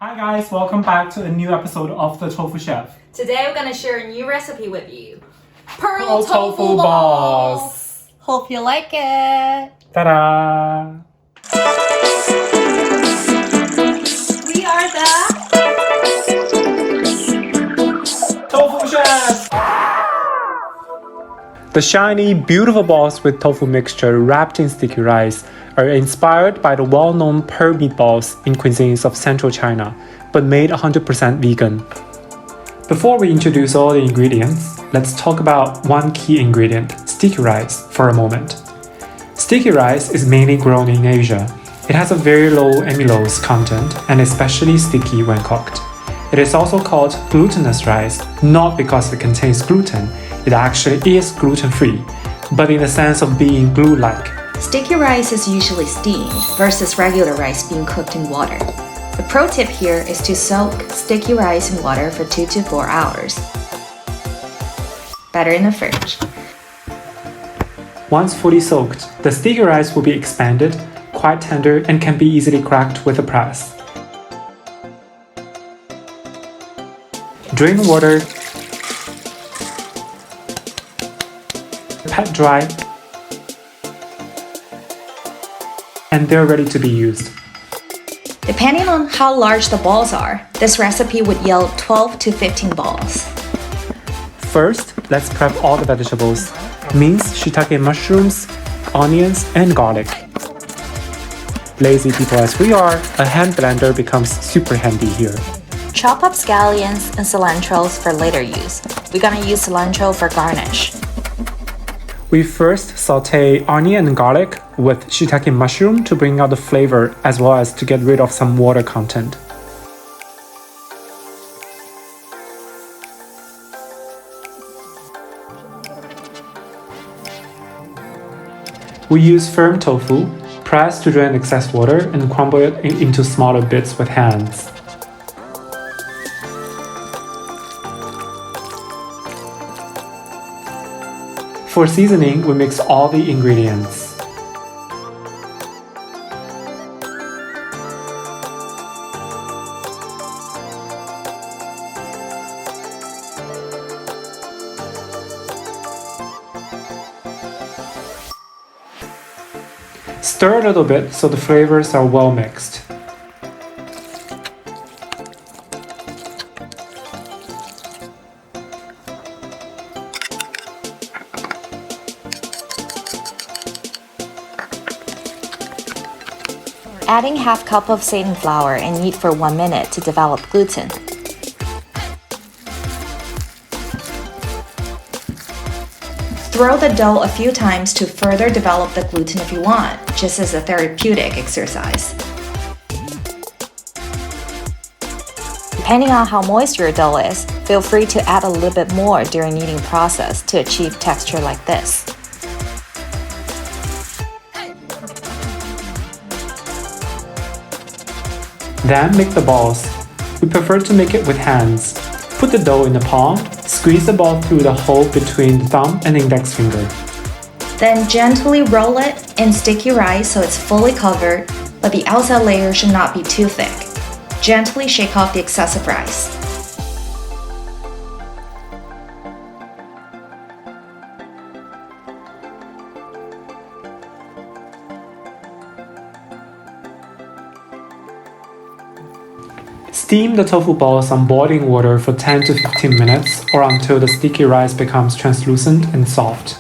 Hi guys, welcome back to a new episode of The Tofu Chef. Today we're going to share a new recipe with you. Pearl Tofu Balls. Hope you like it. Ta-da! We are the Tofu Chef! The shiny, beautiful balls with tofu mixture wrapped in sticky rice are inspired by the well-known pearl meatballs in cuisines of central China, but made 100% vegan. Before we introduce all the ingredients, let's talk about one key ingredient, sticky rice, for a moment. Sticky rice is mainly grown in Asia. It has a very low amylose content and especially sticky when cooked. It is also called glutinous rice, not because it contains gluten, it actually is gluten-free, but in the sense of being glue-like. Sticky rice is usually steamed versus regular rice being cooked in water. The pro tip here is to soak sticky rice in water for 2 to 4 hours. Better in the fridge. Once fully soaked, the sticky rice will be expanded, quite tender, and can be easily cracked with a press. Drain the water, pat dry, and they're ready to be used. Depending on how large the balls are, this recipe would yield 12 to 15 balls. First, let's prep all the vegetables. Minced shiitake mushrooms, onions, and garlic. Lazy people as we are, a hand blender becomes super handy here. Chop up scallions and cilantros for later use. We're gonna use cilantro for garnish. We first saute onion and garlic with shiitake mushroom to bring out the flavor as well as to get rid of some water content. We use firm tofu, press to drain excess water and crumble it into smaller bits with hands. For seasoning, we mix all the ingredients. Stir a little bit so the flavors are well mixed. Adding half cup of seitan flour and knead for 1 minute to develop gluten. Throw the dough a few times to further develop the gluten if you want, just as a therapeutic exercise. Depending on how moist your dough is, feel free to add a little bit more during kneading process to achieve texture like this. Then make the balls. We prefer to make it with hands. Put the dough in the palm, squeeze the ball through the hole between the thumb and index finger. Then gently roll it in sticky rice so it's fully covered, but the outside layer should not be too thick. Gently shake off the excessive rice. Steam the tofu balls on boiling water for 10 to 15 minutes or until the sticky rice becomes translucent and soft.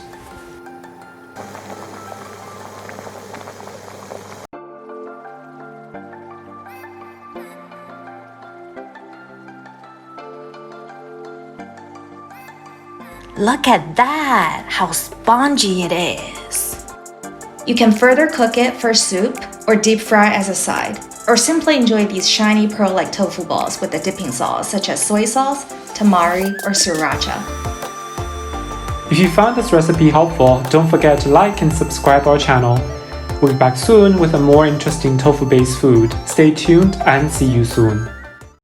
Look at that! How spongy it is! You can further cook it for soup or deep fry as a side, or simply enjoy these shiny pearl-like tofu balls with a dipping sauce such as soy sauce, tamari, or sriracha. If you found this recipe helpful, don't forget to like and subscribe our channel. We'll be back soon with a more interesting tofu-based food. Stay tuned and see you soon.